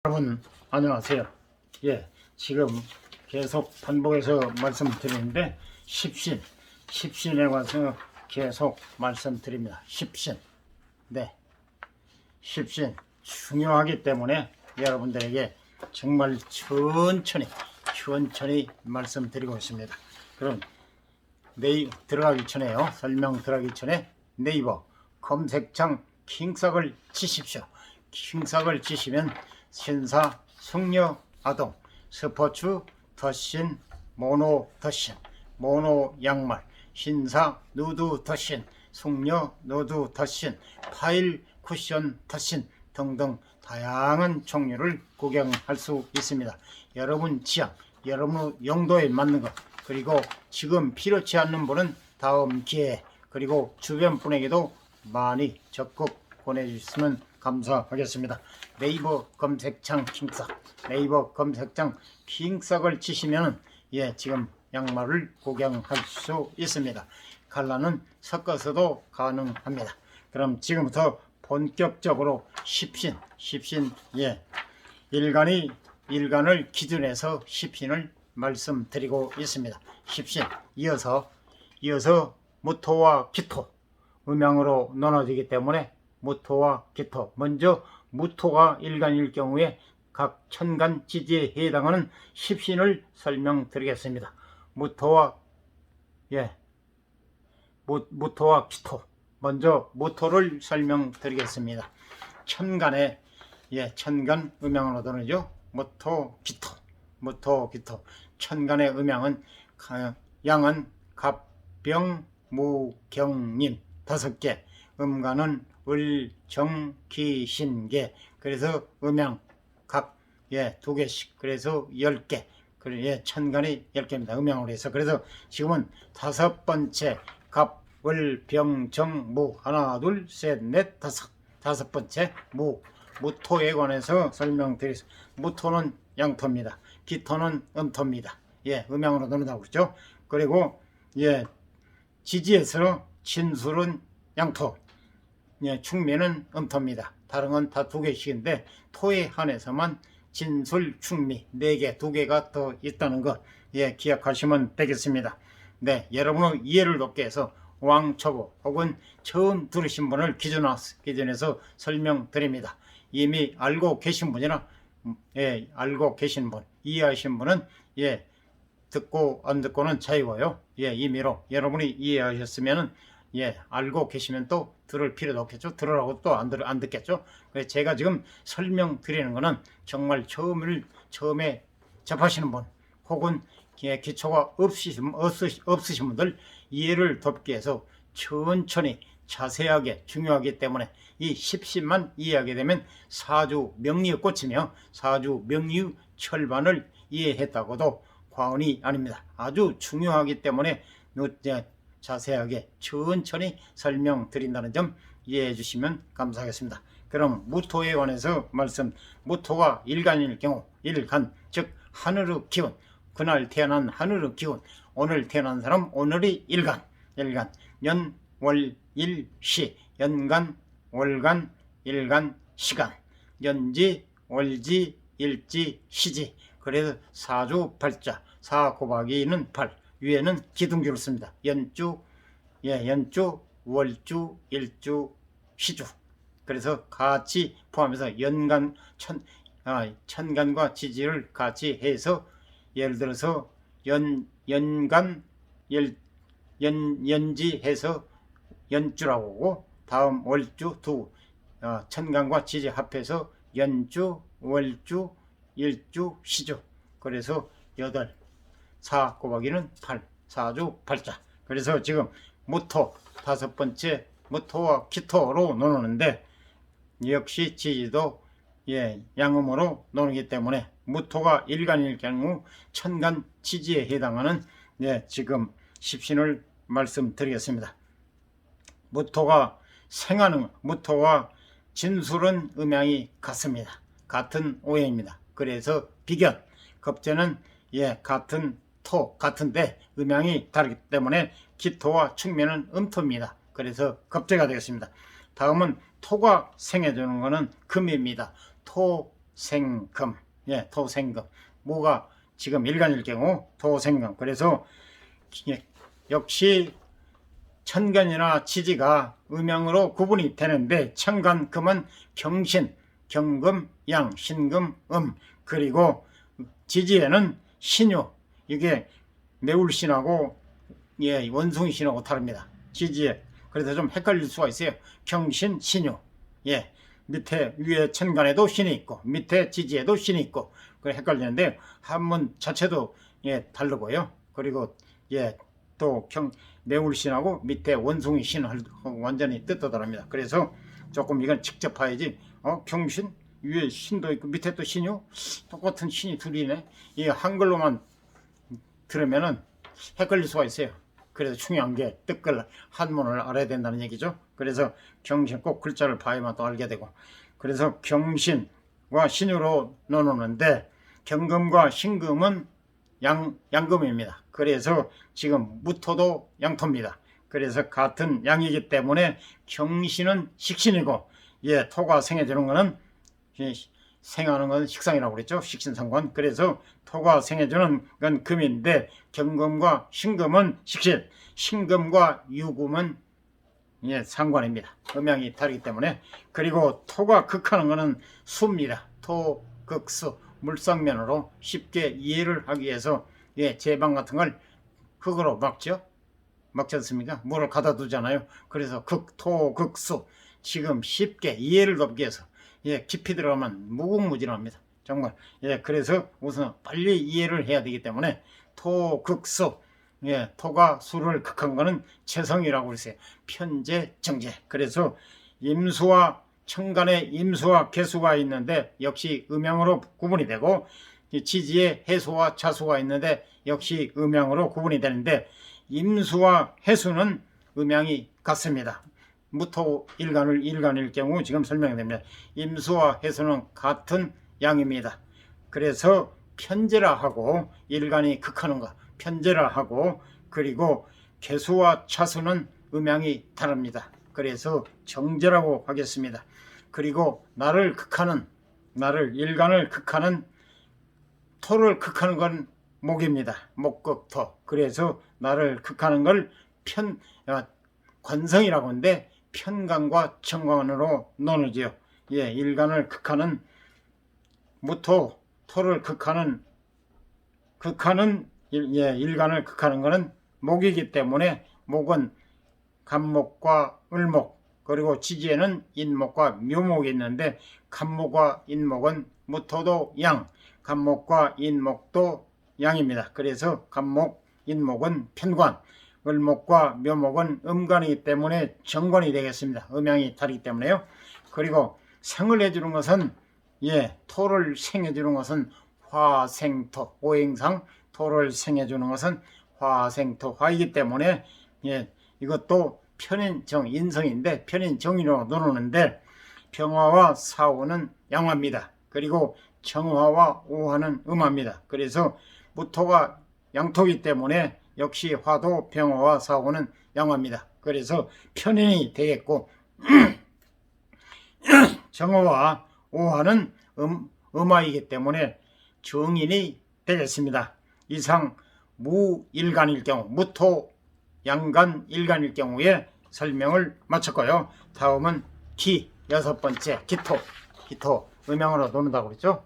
여러분 안녕하세요. 지금 계속 반복해서 말씀드리는데 십신에 관해서 계속 말씀드립니다. 십신 중요하기 때문에 여러분들에게 정말 천천히 말씀드리고 있습니다. 그럼 들어가기 전에요. 설명 들어가기 전에 네이버 검색창 킹삭을 치십시오. 킹삭을 치시면 신사, 숙녀, 아동, 스포츠, 덧신, 모노 덧신, 모노 양말, 신사, 누드 덧신, 숙녀, 누드 덧신, 파일, 쿠션 덧신 등등 다양한 종류를 구경할 수 있습니다. 여러분 취향, 여러분 용도에 맞는 것, 그리고 지금 필요치 않는 분은 다음 기회에, 그리고 주변 분에게도 많이 적극 보내주시면 감사하겠습니다. 네이버 검색창 킹삭, 네이버 검색창 킹삭을 치시면 지금 양말을 구경할 수 있습니다. 컬러는 섞어서도 가능합니다. 그럼 지금부터 본격적으로 십신 일간을 기준해서 십신을 말씀드리고 있습니다. 십신 이어서 무토와 기토 음양으로 나눠지기 때문에 무토와 기토, 먼저 무토가 일간일 경우에 각 천간 지지에 해당하는 십신을 설명드리겠습니다. 무토와 기토, 먼저 무토를 설명드리겠습니다. 천간에 천간 음양으로 나누죠. 무토 기토. 천간의 음양은 양은 갑병 무경님 5개, 음간은 을, 정, 기, 신, 개. 그래서 음양 각 2개씩, 그래서 10개. 그래 천간이 10개입니다. 음양으로 해서. 그래서 지금은 5번째 갑, 을, 병, 정, 무, 하나, 둘, 셋, 넷, 다섯 번째 무토에 관해서 설명드리겠습니다. 무토는 양토입니다. 기토는 음토입니다. 음양으로 나눈다고 그러죠. 그리고 지지에서 진술은 양토, 충미는 음토입니다. 다른 건 다 2개씩인데 토에 한해서만 진술, 충미 4개, 2개가 더 있다는 거 기억하시면 되겠습니다. 여러분의 이해를 돕기 위해서 왕초보 혹은 처음 들으신 분을 기준해서 설명드립니다. 이미 알고 계신 분이나 알고 계신 분, 이해하신 분은 듣고 안 듣고는 자유고요. 임의로 여러분이 이해하셨으면은 알고 계시면 또 들을 필요도 없겠죠. 들으라고 또 안 듣겠죠. 그래서 제가 지금 설명드리는 거는 정말 처음에 접하시는 분 혹은 기초가 없으신 분들 이해를 돕기 위해서 천천히 자세하게 중요하기 때문에 이 십신만 이해하게 되면 사주 명리의 꽃이며 사주 명리의 철반을 이해했다고도 과언이 아닙니다. 아주 중요하기 때문에 자세하게 천천히 설명드린다는 점 이해해 주시면 감사하겠습니다. 그럼 무토에 관해서 무토가 일간일 경우, 일간 즉 하늘의 기운, 그날 태어난 하늘의 기운, 오늘 태어난 사람 오늘이 일간 연, 월, 일, 시, 연간, 월간, 일간, 시간, 연지, 월지, 일지, 시지. 그래서 사주 팔자, 4 곱하기 2는 8, 위에는 기둥주를 씁니다. 연주, 월주, 일주, 시주. 그래서 같이 포함해서 천간과 지지를 같이 해서 예를 들어서 연간, 연지 해서 연주라고 하고, 다음 월주 천간과 지지 합해서 연주, 월주, 일주, 시주. 그래서 4 곱하기는 8, 사주 팔자. 그래서 지금 무토 5번째 무토와 기토로 나누는데 역시 지지도 양음으로 나누기 때문에 무토가 일간일 경우 천간 지지에 해당하는 지금 십신을 말씀드리겠습니다. 무토가 생하는 무토와 진술은 음양이 같습니다. 같은 오행입니다. 그래서 비견 겁재는 같은 토 같은데 음양이 다르기 때문에 기토와 충미는 음토입니다. 그래서 겁재가 되겠습니다. 다음은 토가 생해주는 것은 금입니다. 토 생금. 예, 토생금. 무가 지금 일간일 경우 토생금. 그래서 역시 천간이나 지지가 음양으로 구분이 되는데, 천간 금은 경신, 경금, 양, 신금, 그리고 지지에는 신유. 이게 매울신하고 원숭이신하고 다릅니다. 지지에. 그래서 좀 헷갈릴 수가 있어요. 경신, 신유. 밑에 위에 천간에도 신이 있고 밑에 지지에도 신이 있고, 그래 헷갈리는데 한문 자체도 다르고요. 그리고 또 매울신하고 밑에 원숭이 신하고 완전히 뜻도 다릅니다. 그래서 조금 이건 직접 봐야지. 경신 위에 신도 있고 밑에 또 신유, 똑같은 신이 둘이네. 이 한글로만 들으면은 헷갈릴 수가 있어요. 그래서 중요한 게 뜻글 한문을 알아야 된다는 얘기죠. 그래서 경신 꼭 글자를 봐야만 또 알게 되고, 그래서 경신과 신유로 나누는데 경금과 신금은 양금입니다. 그래서 지금 무토도 양토입니다. 그래서 같은 양이기 때문에 경신은 식신이고, 토가 생해주는 거는 생하는 건 식상이라고 그랬죠. 식신상관. 그래서 토가 생해주는 건 금인데 경금과 신금은 식신, 신금과 유금은 상관입니다. 음양이 다르기 때문에. 그리고 토가 극하는 것은 수입니다. 토, 극수. 물상면으로 쉽게 이해를 하기 위해서 제방 같은 걸 흙으로 막죠. 막지 않습니까? 물을 가다 두잖아요. 그래서 극토, 극수. 지금 쉽게 이해를 돕기 위해서 깊이 들어가면 무궁무진합니다. 정말. 그래서 우선 빨리 이해를 해야 되기 때문에 토, 극수. 토가 수를 극한 거는 채성이라고 그랬어요. 편재, 정재. 그래서 임수와 천간에 임수와 개수가 있는데 역시 음양으로 구분이 되고, 지지에 해수와 자수가 있는데 역시 음양으로 구분이 되는데, 임수와 해수는 음양이 같습니다. 무토 일간일 경우 지금 설명됩니다. 임수와 해수는 같은 양입니다. 그래서 편재라 하고, 일간이 극하는 거 편재라 하고, 그리고 개수와 차수는 음양이 다릅니다. 그래서 정재라고 하겠습니다. 그리고 나를 일간을 극하는 토를 극하는 건 목입니다. 목극토. 그래서 나를 극하는 걸 관성이라고 하는데 편간과 정관으로 나누지요. 일간을 극하는 무토, 토를 극하는 일간을 극하는 것은 목이기 때문에 목은 간목과 을목, 그리고 지지에는 인목과 묘목이 있는데 간목과 인목은 무토도 양, 간목과 인목도 양입니다. 그래서 간목, 인목은 편관, 을목과 묘목은 음관이기 때문에 정관이 되겠습니다. 음양이 다르기 때문에요. 그리고 생을 해주는 것은 토를 생해주는 것은 화생토, 오행상 토를 생해주는 것은 화생토, 화이기 때문에 이것도 편인정, 인성인데 편인정이라고 나누는데, 병화와 사오는 양화입니다. 그리고 정화와 오화는 음화입니다. 그래서 무토가 양토이기 때문에 역시 화도 병화와 사오는 양화입니다. 그래서 편인이 되겠고 정화와 오화는 음화이기 때문에 정인이 되겠습니다. 이상 무일간일 경우, 무토 양간 일간일 경우에 설명을 마쳤고요. 다음은 여섯 번째 기토 음양으로 놓는다고 그랬죠.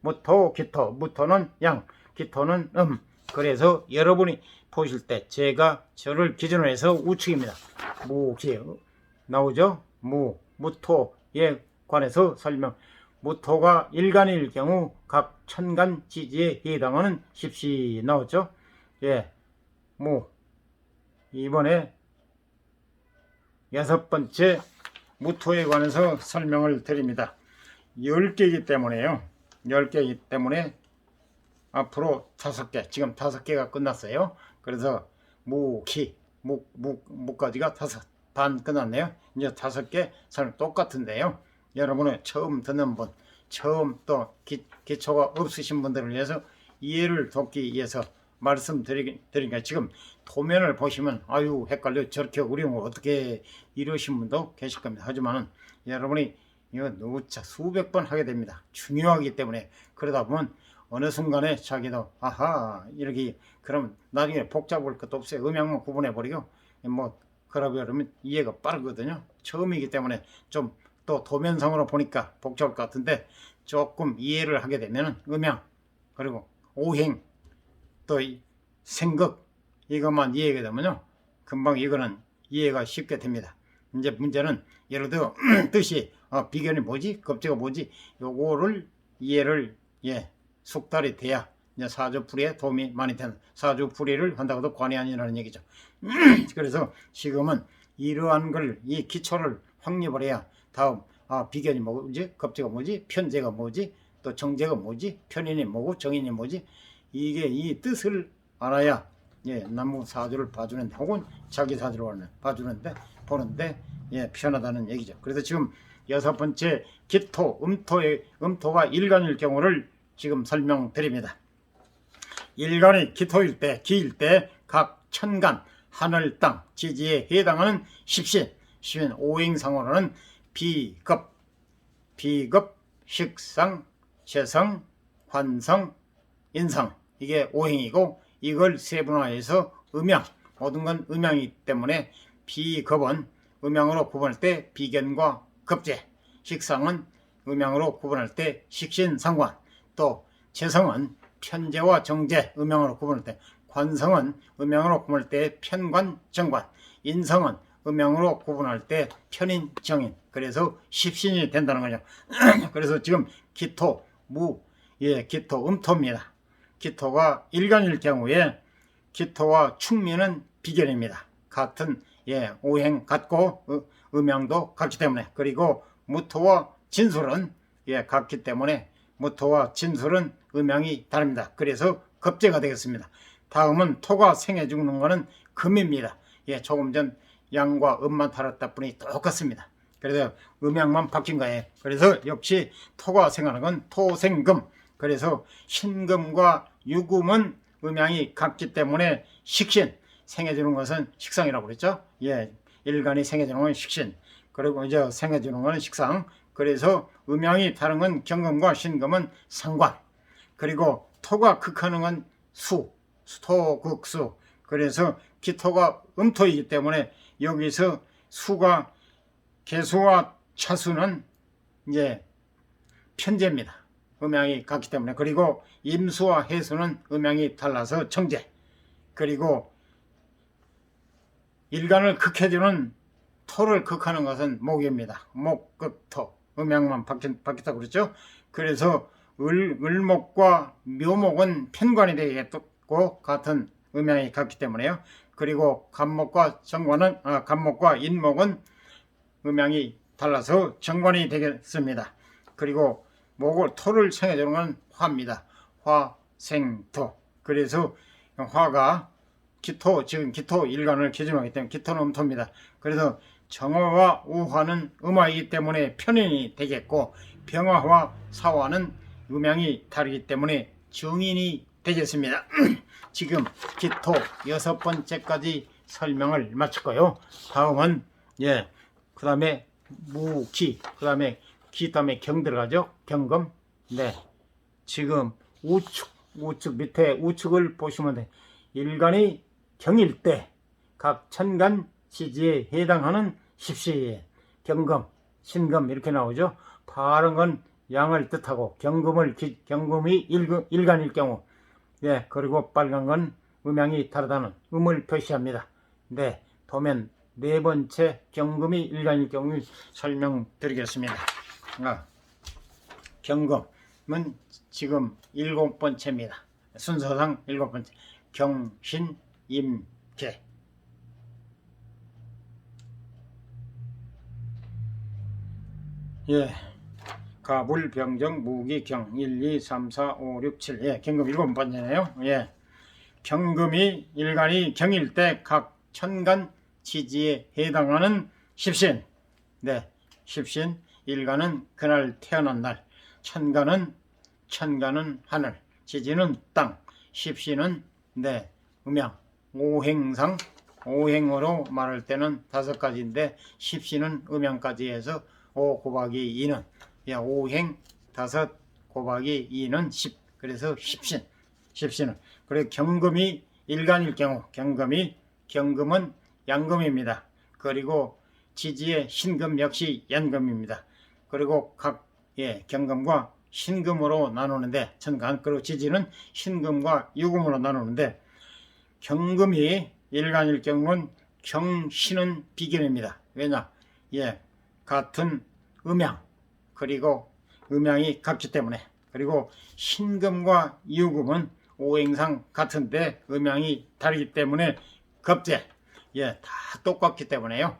무토, 기토. 무토는 양, 기토는 그래서 여러분이 보실 때 제가 저를 기준으로 해서 우측입니다. 무기 나오죠. 무토에 관해서 설명. 무토가 일간일 경우 각 천간 지지에 해당하는 십시 나왔죠. 이번에 여섯 번째 무토에 관해서 설명을 드립니다. 10개이기 때문에요. 10개이기 때문에 앞으로 5개, 지금 5개가 끝났어요. 그래서 무까지가 반 끝났네요. 이제 5개 설명 똑같은데요. 여러분은 처음 듣는 분, 처음 또 기초가 없으신 분들을 위해서 이해를 돕기 위해서 말씀드리니까, 지금 도면을 보시면 아유 헷갈려, 저렇게 어려운 거 어떻게 이러신 분도 계실 겁니다. 하지만은 여러분이 이거 누차 수백 번 하게 됩니다. 중요하기 때문에. 그러다 보면 어느 순간에 자기도 아하 이렇게 그러면 나중에 복잡할 것도 없어요. 음양만 구분해 버리고 뭐 그러면 이해가 빠르거든요. 처음이기 때문에 좀 또 도면상으로 보니까 복잡할 것 같은데 조금 이해를 하게 되면 음양 그리고 오행 또 생극 이것만 이해가 되면요 금방 이거는 이해가 쉽게 됩니다. 이제 문제는 예를 들어 뜻이 비견이 뭐지 겁재가 뭐지 요거를 이해를 숙달이 돼야 이제 사주풀이에 도움이 많이 되는 사주풀이를 한다고도 관이 아니라는 얘기죠. 그래서 지금은 이러한 걸 이 기초를 확립을 해야 다음 비견이 뭐지 겁재가 뭐지 편재가 뭐지 또 정재가 뭐지 편인이 뭐고 정인이 뭐지 이게 이 뜻을 알아야 나무 사주를 봐주는데 혹은 자기 사주를 봐주는데 보는데 편하다는 얘기죠. 그래서 지금 여섯 번째 기토 음토가 일간일 경우를 지금 설명드립니다. 일간이 기토일 때 기일 때 각 천간 하늘 땅 지지에 해당하는 십신 오행상으로는 비급 식상 재성 관성 인상 이게 오행이고 이걸 세분화해서 음양 모든 건 음양이기 때문에 비급은 음양으로 구분할 때 비견과 급재 식상은 음양으로 구분할 때 식신상관 또 재성은 편재와 정재 음양으로 구분할 때 관성은 음양으로 구분할 때 편관 정관 인성은 음양으로 구분할 때 편인 정인 그래서 십신이 된다는 거죠. 그래서 지금 기토 기토 음토입니다. 기토가 일간일 경우에 기토와 충미는 비견입니다. 같은 오행 같고 음양도 같기 때문에 그리고 무토와 진술은 같기 때문에 무토와 진술은 음양이 다릅니다. 그래서 겁재가 되겠습니다. 다음은 토가 생해 죽는 것은 금입니다. 조금 전 양과 음만 달았다 뿐이 똑같습니다. 그래서 음양만 바뀐 거예요. 그래서 역시 토가 생하는 건 토생금 그래서 신금과 유금은 음양이 같기 때문에 식신 생해주는 것은 식상이라고 그랬죠. 일간이 생해주는 건 식신 그리고 이제 생해주는 건 식상 그래서 음양이 다른 건 경금과 신금은 상관 그리고 토가 극하는 건 토극수 그래서 기토가 음토이기 때문에 여기서 수가 개수와 차수는 편재입니다. 음양이 같기 때문에 그리고 임수와 해수는 음양이 달라서 정재 그리고 일간을 극해주는 토를 극하는 것은 목입니다. 목극토 음양만 바뀌었다고 그랬죠. 그래서 을목과 묘목은 편관이 되겠고 같은 음양이 같기 때문에요. 그리고 간목과 간목과 인목은 음양이 달라서 정관이 되겠습니다. 그리고 토를 생해주는 건 화입니다. 화생토 그래서 화가 지금 기토 일간을 기준하기 때문에 기토는 음토입니다. 그래서 정화와 우화는 음화이기 때문에 편인이 되겠고 병화와 사화는 음양이 다르기 때문에 정인이 되겠습니다. 지금 기토 여섯 번째까지 설명을 마쳤고요. 다음은 그 다음에 무기 그 다음에 기 다음에 경 들어가죠. 경금 지금 우측 밑에 우측을 보시면 돼. 일간이 경일 때 각 천간 지지에 해당하는 십시 경금 신금 이렇게 나오죠. 파란 건 양을 뜻하고 경금이 일간일 경우 그리고 빨간 건 음양이 다르다는 음을 표시합니다. 도면 네 번째 경금이 일간일 경우 설명드리겠습니다. 경금은 지금 일곱 번째입니다. 순서상 일곱 번째 경신 임계 가불 병정 무기 경 1, 2, 3, 4, 5, 6, 7 경금 일곱 번째네요. 경금이 일간이 경일 때 각 천간 지지에 해당하는 십신 십신 일간은 그날 태어난 날 천간은 하늘 지지는 땅 십신은 음양 오행상 오행으로 말할 때는 다섯 가지인데 십신은 음양까지 해서 5 곱하기 2는 예, 5행 5 곱하기 2는 10. 그래서 십신은 그리고 경금이 일간일 경우 경금은 양금입니다. 그리고 지지의 신금 역시 연금입니다. 그리고 각 경금과 신금으로 나누는데 천간, 그리고 지지는 신금과 유금으로 나누는데 경금이 일간일 경우는 경신은 비견입니다. 왜냐? 같은 음양, 그리고 음양이 같기 때문에. 그리고 신금과 유금은 오행상 같은데 음양이 다르기 때문에 겁재, 다 똑같기 때문에요.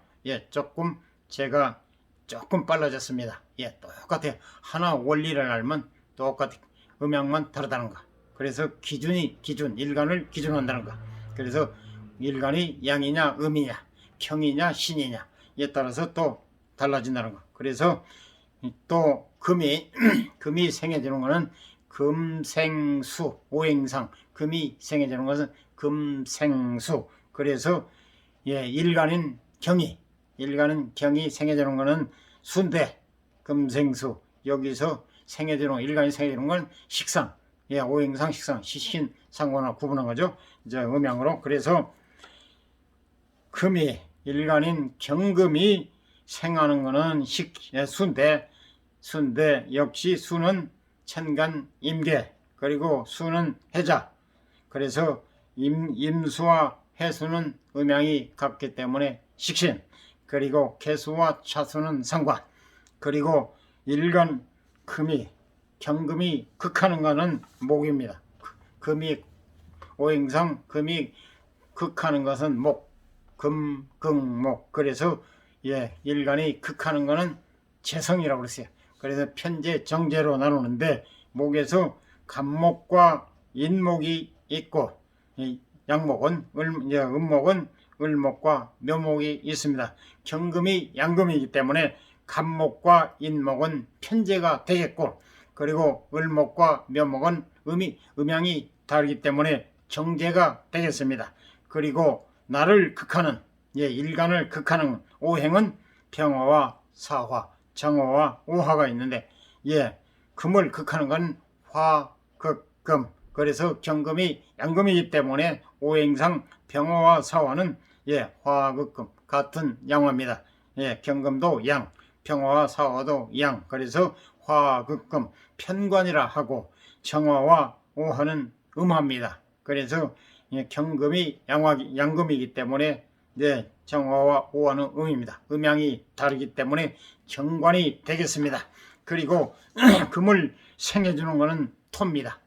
제가 조금 빨라졌습니다. 똑같아요. 하나 원리를 알면 똑같아. 음양만 다르다는 거. 그래서 일간을 기준한다는 거. 그래서 일간이 양이냐 음이냐 평이냐 신이냐에 따라서 또 달라진다는 거. 그래서 또 금이 생겨지는 것은 금생수, 오행상 금이 생겨지는 것은 금생수. 그래서 일간은 경이 생겨지는 것은 순대, 금생수. 여기서 일간이 생겨지는 건 식상, 오행상, 식상, 신상관을 구분한 거죠. 이제 음양으로. 그래서 일간인 경금이 생하는 것은 순대 역시 수는 천간 임계, 그리고 수는 해자. 그래서 임수와 해수는 음양이 같기 때문에 식신, 그리고 개수와 차수는 상관. 그리고 일간 경금이 극하는 것은 목입니다. 오행상 금이 극하는 것은 목, 금목. 그래서 일간이 극하는 것은 재성이라고 그랬어요. 그래서 편재, 정재로 나누는데 목에서 간목과 인목이 있고 양목은 음목은 을목과 묘목이 있습니다. 경금이 양금이기 때문에 간목과 인목은 편재가 되겠고, 그리고 을목과 묘목은 음양이 다르기 때문에 정재가 되겠습니다. 그리고 나를 극하는 일간을 극하는 오행은 병화와 사화, 정화와 오화가 있는데 금을 극하는 건 화극금. 그래서 경금이 양금이기 때문에 오행상 병화와 사화는 화극금 같은 양화입니다. 경금도 양, 병화와 사화도 양. 그래서 화극금 편관이라 하고 정화와 오화는 음화입니다. 그래서 경금이 양금이기 때문에 정화와 오화는 음입니다. 음양이 다르기 때문에 정관이 되겠습니다. 그리고 금을 생해주는 것은 토입니다.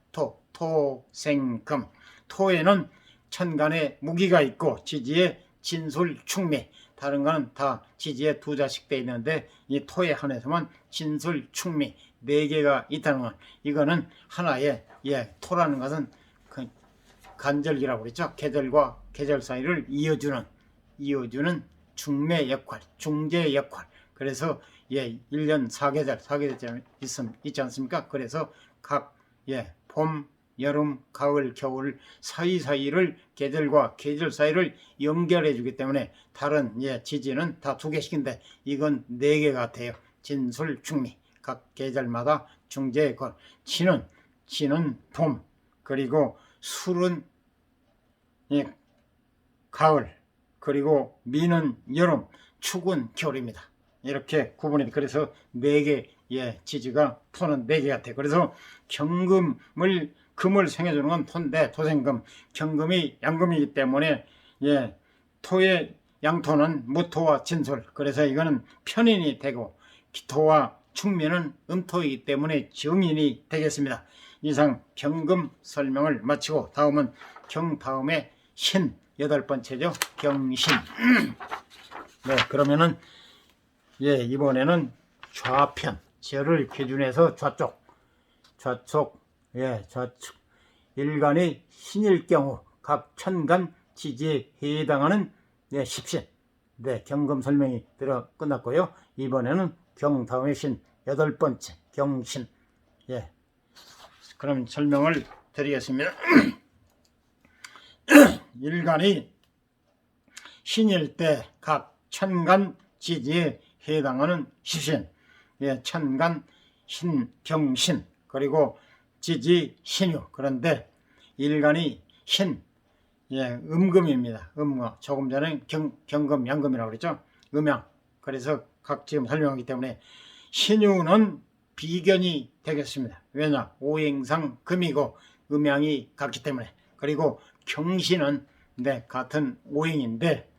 토생금. 토에는 천간에 무기가 있고 지지에 진술, 충미. 다른 거는 다 지지에 두 자씩 돼 있는데 이 토에 한해서만 진술, 충미 4개가 있다는 건, 이거는 하나의 토라는 것은 그 간절기라고 그랬죠. 계절과 계절 사이를 이어주는 중매 역할, 중재 역할. 그래서 1년 4계절 있지 않습니까? 그래서 각 봄, 여름, 가을, 겨울 사이사이를 계절과 계절 사이를 연결해 주기 때문에 다른 지지는 다 2개씩인데 이건 4개 같아요. 진술, 충미. 각 계절마다 중재 역할. 치는 봄, 그리고 술은 가을, 그리고 미는 여름, 축은 겨울입니다. 이렇게 구분이 돼. 그래서 4개 지지가 토는 4개 같아요. 그래서 금을 생해주는 건 토인데 토생금, 경금이 양금이기 때문에 토의 양토는 무토와 진술. 그래서 이거는 편인이 되고 기토와 충미는 음토이기 때문에 정인이 되겠습니다. 이상 경금 설명을 마치고 다음은 다음에 신 8번째죠. 경신. 그러면은 이번에는 좌편, 절을 기준해서 좌측 일간이 신일 경우 각 천간 지지에 해당하는 십신. 경금 설명이 끝났고요. 이번에는 다음에 신 8번째 경신. 그럼 설명을 드리겠습니다. 일간이 신일 때 각 천간 지지에 해당하는 십신. 예, 천간 신경신 그리고 지지 신유. 그런데 일간이 신, 예, 음금입니다. 음거. 조금 전에 경금, 양금이라고 그랬죠. 음양. 그래서 각 지금 설명하기 때문에 신유는 비견이 되겠습니다. 왜냐? 오행상 금이고 음양이 같기 때문에. 그리고 경신은 같은 오행인데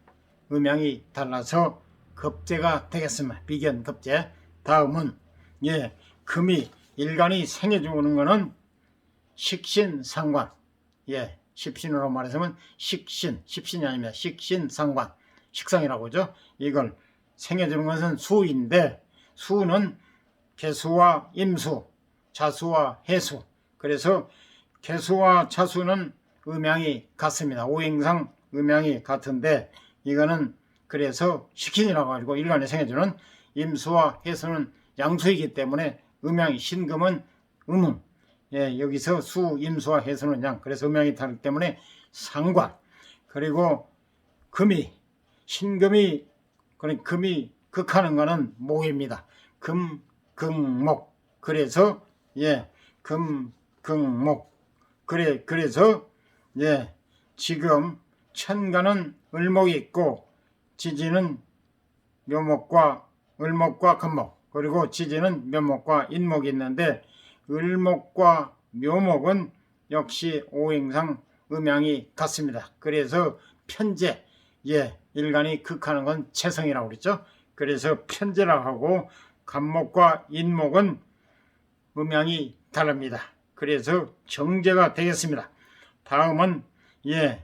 음양이 달라서 급제가 되겠습니다. 비견 급제. 다음은 예, 금이 일간이 생해주는 거는 식신상관. 예, 십신으로 말해서는 십신이 아닙니다. 식신상관. 식상이라고 하죠. 이걸 생해주는 것은 수인데 수는 개수와 임수, 자수와 해수. 그래서 개수와 자수는 음양이 같습니다. 오행상 음양이 같은데 이거는 그래서 식신이라고 하고 일간에 생해주는 임수와 해수는 양수이기 때문에 음양이 신금은 음음. 예, 여기서 수, 임수와 해수는 양. 그래서 음양이 다르기 때문에 상관. 그리고 금이 신금이 그러니까 금이 극하는 거는 목입니다. 금, 금목. 그래서 예, 금, 금목. 그래서 예, 지금 천간은 을목이 있고 지지는 묘목과 을목과 금목 그리고 지지는 묘목과 인목이 있는데 을목과 묘목은 역시 오행상 음양이 같습니다. 그래서 편제, 예, 일간이 극하는 건 채성이라고 그랬죠. 그래서 편제라고 하고 간목과 인목은 음양이 다릅니다. 그래서 정제가 되겠습니다. 다음은 예,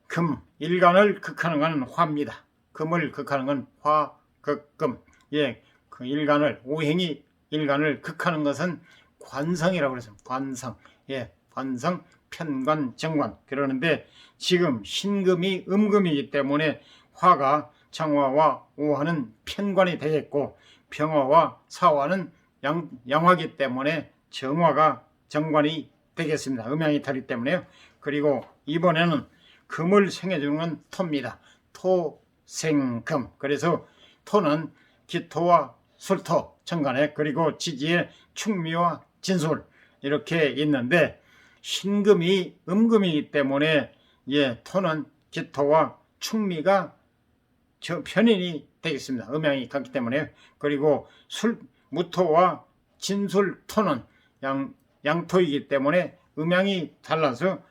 금, 일간을 극하는 건 화입니다. 금을 극하는 건 화, 극, 금. 예, 그 일간을 오행이 일간을 극하는 것은 관성이라고 그래서 관성. 예, 관성, 편관, 정관. 그러는데 지금 신금이 음금이기 때문에 화가 장화와 오화는 편관이 되겠고 병화와 사화는 양화이기 때문에 정화가 정관이 되겠습니다. 음양이 다르기 때문에요. 그리고 이번에는 금을 생해주는 건 토입니다. 토, 생, 금. 그래서 토는 기토와 술토, 천간에 그리고 지지에 충미와 진술 이렇게 있는데 신금이 음금이기 때문에 예, 토는 기토와 충미가 편인이 되겠습니다. 음양이 같기 때문에. 그리고 무토와 진술토는 양토이기 때문에 음양이 달라서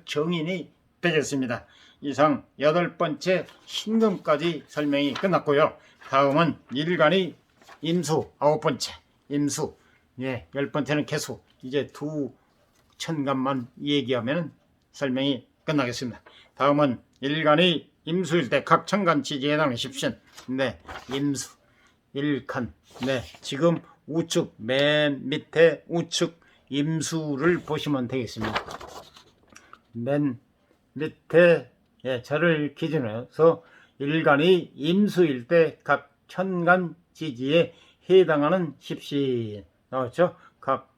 정인이 되겠습니다. 이상 8번째 신금까지 설명이 끝났고요. 다음은 일간이 임수 9번째 임수, 예, 10번째는 개수. 이제 두 천간만 얘기하면 설명이 끝나겠습니다. 다음은 일간이 임수일 때 각 천간 지지에 해당하는 십신. 네, 임수, 일간. 네, 지금 우측 맨 밑에 우측 임수를 보시면 되겠습니다. 맨 밑에 예, 저를 기준으로 해서 일간이 임수일 때 각 천간 지지에 해당하는 십신 나왔죠. 각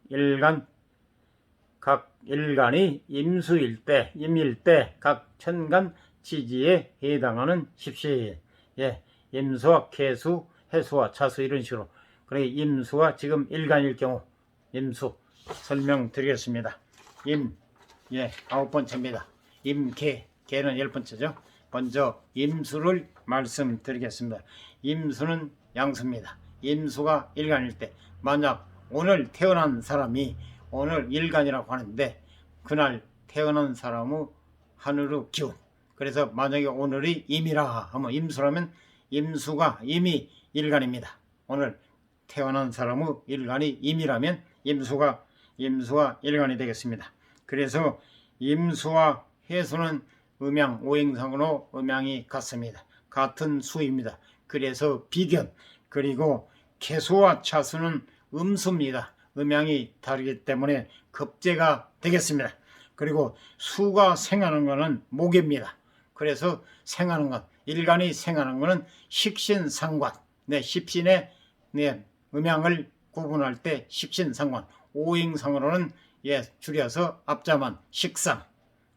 일간이 임수일 때 임일 때 각 천간 지지에 해당하는 십신. 예, 임수와 개수, 해수와 자수 이런 식으로. 그래 임수와 지금 일간일 경우 임수 설명드리겠습니다. 예, 9번째입니다. 개는 10번째죠. 먼저 임수를 말씀드리겠습니다. 임수는 양수입니다. 임수가 일간일 때 만약 오늘 태어난 사람이 오늘 일간이라고 하는데 그날 태어난 사람의 하늘의 기운. 그래서 만약에 오늘이 임이라 하면 임수라면 임수가 임이 일간입니다. 오늘 태어난 사람의 일간이 임이라면 임수가 일간이 되겠습니다. 그래서 임수와 해수는 음양, 오행상으로 음양이 같습니다. 같은 수입니다. 그래서 비견. 그리고 개수와 차수는 음수입니다. 음양이 다르기 때문에 급제가 되겠습니다. 그리고 수가 생하는 것은 목입니다. 그래서 생하는 것, 일간이 생하는 것은 식신상관. 네, 십신의 네, 음양을 구분할 때 식신상관. 오행상으로는 예, 줄여서 앞자만 식상.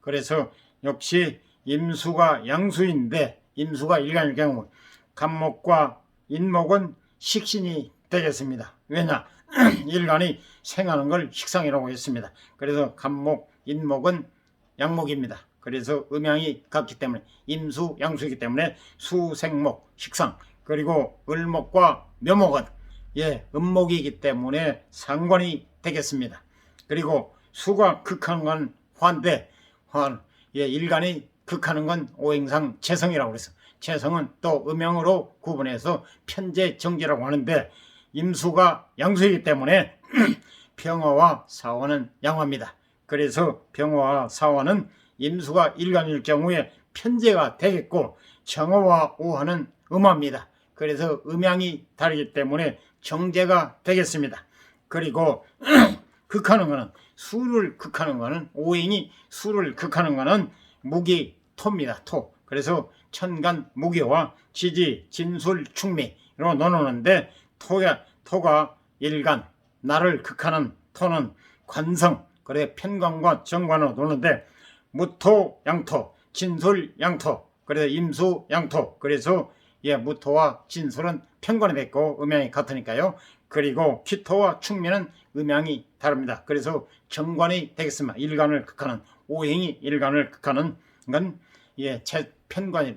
그래서 역시 임수가 양수인데 임수가 일간일 경우 간목과 인목은 식신이 되겠습니다. 왜냐? 일간이 생하는 걸 식상이라고 했습니다. 그래서 간목, 인목은 양목입니다. 그래서 음양이 같기 때문에 임수, 양수이기 때문에 수생목, 식상, 그리고 을목과 묘목은 음목이기 때문에 상관이 되겠습니다. 그리고 수가 극하는 건 화인데 일간이 극하는 건 오행상 재성이라고 그래서 재성은 또 음양으로 구분해서 편재정제라고 하는데 임수가 양수이기 때문에 병화와 사화는 양화입니다. 그래서 병화와 사화는 임수가 일간일 경우에 편재가 되겠고 정화와 오화는 음화입니다. 그래서 음양이 다르기 때문에 정제가 되겠습니다. 그리고 극하는 거는 수를 극하는 거는 오행이 수를 극하는 거는 무기 토입니다. 토. 그래서 천간 무기와 지지 진술 충미로 나누는데 토가 일간 나를 극하는 토는 관성 그래 편관과 정관으로 노는데 무토 양토 진술 양토 그래서 임수 양토 그래서 무토와 진술은 편관이 됐고 음양이 같으니까요. 그리고 기토와 충미는 음양이 다릅니다. 그래서 정관이 되겠습니다. 일간을 극하는 오행이 일간을 극하는 건 편관이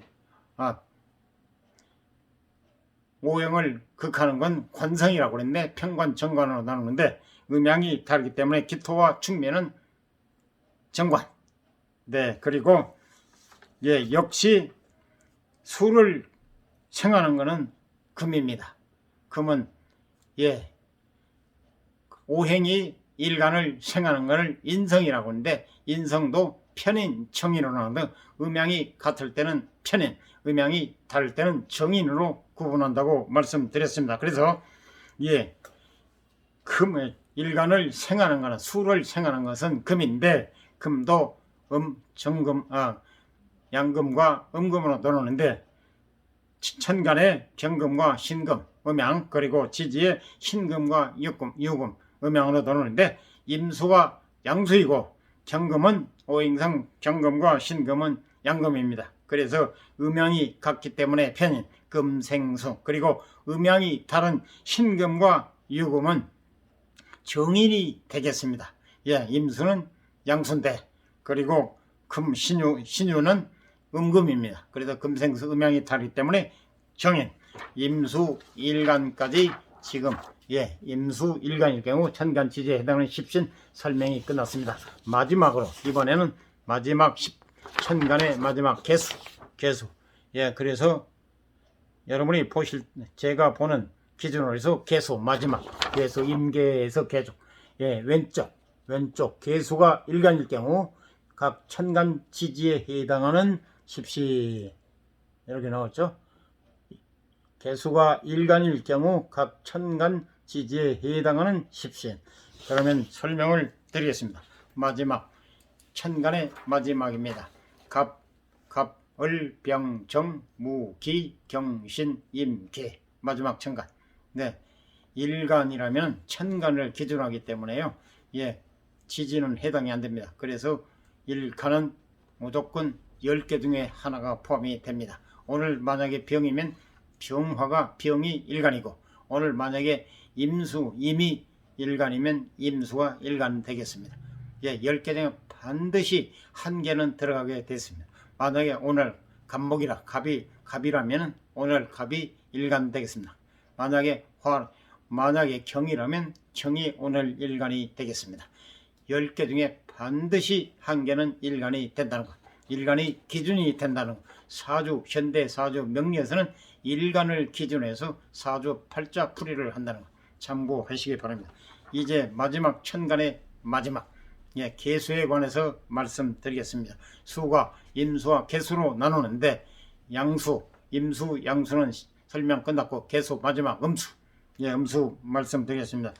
오행을 극하는 건 관성이라고 그랬는데 편관 정관으로 나누는데 음양이 다르기 때문에 기토와 충미는 정관. 네, 그리고 역시 수를 생하는 것은 금입니다. 금은 오행이 일간을 생하는 것을 인성이라고 하는데 인성도 편인, 정인으로 나누는데 음양이 같을 때는 편인, 음양이 다를 때는 정인으로 구분한다고 말씀드렸습니다. 그래서 금의 일간을 생하는 것은 수를 생하는 것은 금인데 금도 정금, 양금과 음금으로 나누는데 천간에 경금과 신금, 음양 그리고 지지에 신금과 유금, 음양으로 나누는데 임수가 양수이고 경금은 오행상 경금과 신금은 양금입니다. 그래서 음양이 같기 때문에 편인 금생수 그리고 음양이 다른 신금과 유금은 정인이 되겠습니다. 임수는 양수인데 그리고 신유는 음금입니다. 그래서 금생수 음양이 다르기 때문에 정인 임수 일간까지 지금 임수 일간일 경우 천간 지지에 해당하는 십신 설명이 끝났습니다. 마지막으로 이번에는 마지막 천간의 마지막 개수 그래서 여러분이 제가 보는 기준으로 해서 개수 마지막 개수 임계에서 개수 왼쪽 개수가 일간일 경우 각 천간 지지에 해당하는 십시 이렇게 나왔죠. 개수가 일간일 경우 각 천간 지지에 해당하는 십신. 그러면 설명을 드리겠습니다. 마지막 천간의 마지막입니다. 갑, 을, 병, 정, 무, 기, 경신, 임, 개. 마지막 천간. 일간이라면 천간을 기준하기 때문에요. 지지는 해당이 안 됩니다. 그래서 일간은 무조건 10개 중에 하나가 포함이 됩니다. 오늘 만약에 병이면 병이 일간이고 오늘 만약에 임이 일간이면 임수가 일간 되겠습니다. 10개 중에 반드시 한 개는 들어가게 됐습니다. 만약에 오늘 갑이라면 오늘 갑이 일간 되겠습니다. 만약에 경이라면 경이 오늘 일간이 되겠습니다. 10개 중에 반드시 한 개는 일간이 된다는 것. 일간이 기준이 된다는 것. 현대 사주 명리에서는 일간을 기준해서 사주 팔자풀이를 한다는 것. 참고하시기 바랍니다. 이제 마지막 천간의 마지막 개수에 관해서 말씀드리겠습니다. 수가 임수와 개수로 나누는데 양수, 임수, 양수는 설명 끝났고 개수 마지막 음수 음수 말씀드리겠습니다.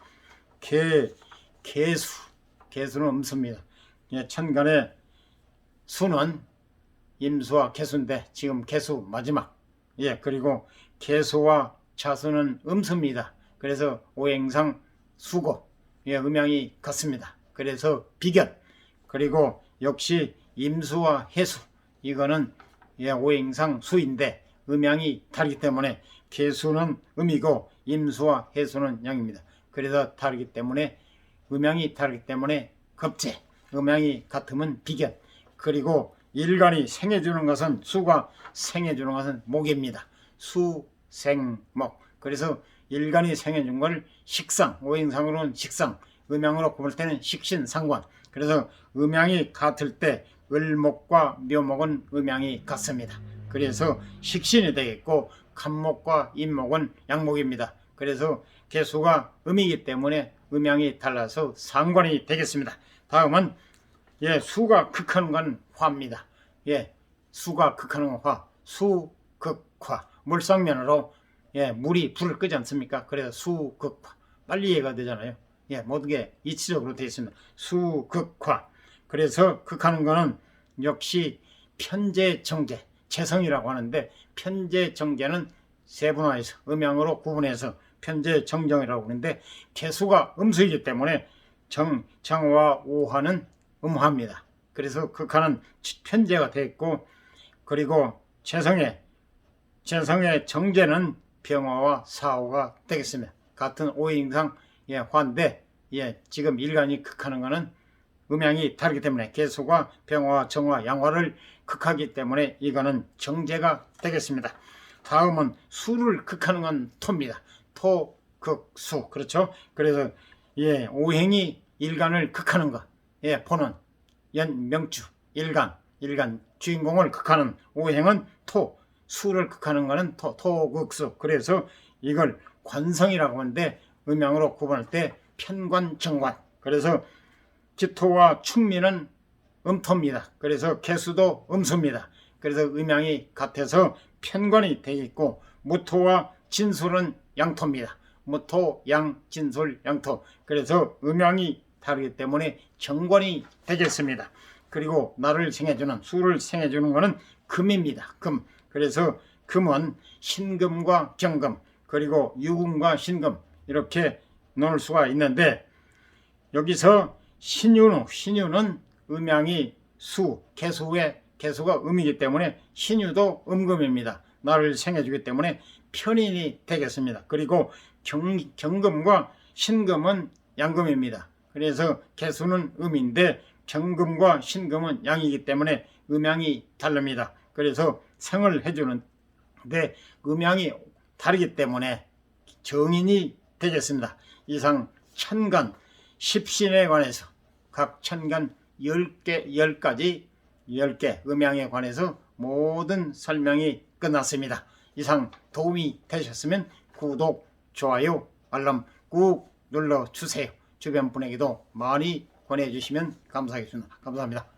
개수는 음수입니다. 천간의 수는 임수와 개수인데 지금 개수 마지막 그리고 개수와 자수는 음수입니다. 그래서 오행상 수고 음양이 같습니다. 그래서 비견 그리고 역시 임수와 해수 이거는 오행상 수인데 음양이 다르기 때문에 개수는 음이고 임수와 해수는 양입니다. 그래서 다르기 때문에 음양이 다르기 때문에 겁재, 음양이 같으면 비견, 그리고 일간이 생해주는 것은 수가 생해주는 것은 목입니다. 수, 생, 목. 그래서 일간이 생해준 걸 식상, 오행상으로는 식상, 음양으로 꼽을 때는 식신상관. 그래서 음양이 같을 때 을목과 묘목은 음양이 같습니다. 그래서 식신이 되겠고 간목과 인목은 양목입니다. 그래서 개수가 음이기 때문에 음양이 달라서 상관이 되겠습니다. 다음은 수가 극하는 건 화입니다. 수가 극하는 건 화, 수극화. 물상면으로 물이 불을 끄지 않습니까? 그래서 수극화. 빨리 이해가 되잖아요. 모든 게 이치적으로 되어 있습니다. 수극화. 그래서 극하는 거는 역시 편재, 정재, 재성이라고 하는데 편재, 정재는 세분화해서 음양으로 구분해서 편재, 정정이라고 하는데 개수가 음수이기 때문에 정화, 오화는 음화입니다. 그래서 극하는 편재가 되어 있고, 그리고 재성의 정재는 병화와 사화가 되겠습니다. 같은 오행상 화인데 지금 일간이 극하는 것은 음양이 다르기 때문에 개수가 병화, 정화, 양화를 극하기 때문에 이거는 정재가 되겠습니다. 다음은 수를 극하는 건 토입니다. 토, 극, 수. 그렇죠? 그래서 오행이 일간을 극하는 것. 포는 명주, 일간 주인공을 극하는 오행은 토, 수를 극하는 것은 토극수. 그래서 이걸 관성이라고 하는데 음양으로 구분할 때 편관, 정관. 그래서 지토와 충미는 음토입니다. 그래서 개수도 음수입니다. 그래서 음양이 같아서 편관이 되어 있고, 무토와 진술은 양토입니다. 무토, 양, 진술, 양토. 그래서 음양이 다르기 때문에 정관이 되겠습니다. 그리고 나를 생해주는, 수를 생해주는 것은 금입니다. 금. 그래서 금은 신금과 경금, 그리고 유금과 신금 이렇게 놓을 수가 있는데, 여기서 신유는 음양이 수, 개수가 음이기 때문에 신유도 음금입니다. 나를 생해주기 때문에 편인이 되겠습니다. 그리고 경금과 신금은 양금입니다. 그래서 개수는 음인데 경금과 신금은 양이기 때문에 음양이 다릅니다. 그래서 생을 해주는데 음양이 다르기 때문에 정인이 되겠습니다. 이상 천간 10신에 관해서 각 천간 10가지 음양에 관해서 모든 설명이 끝났습니다. 이상 도움이 되셨으면 구독, 좋아요, 알람 꾹 눌러주세요. 주변 분에게도 많이 권해주시면 감사하겠습니다. 감사합니다.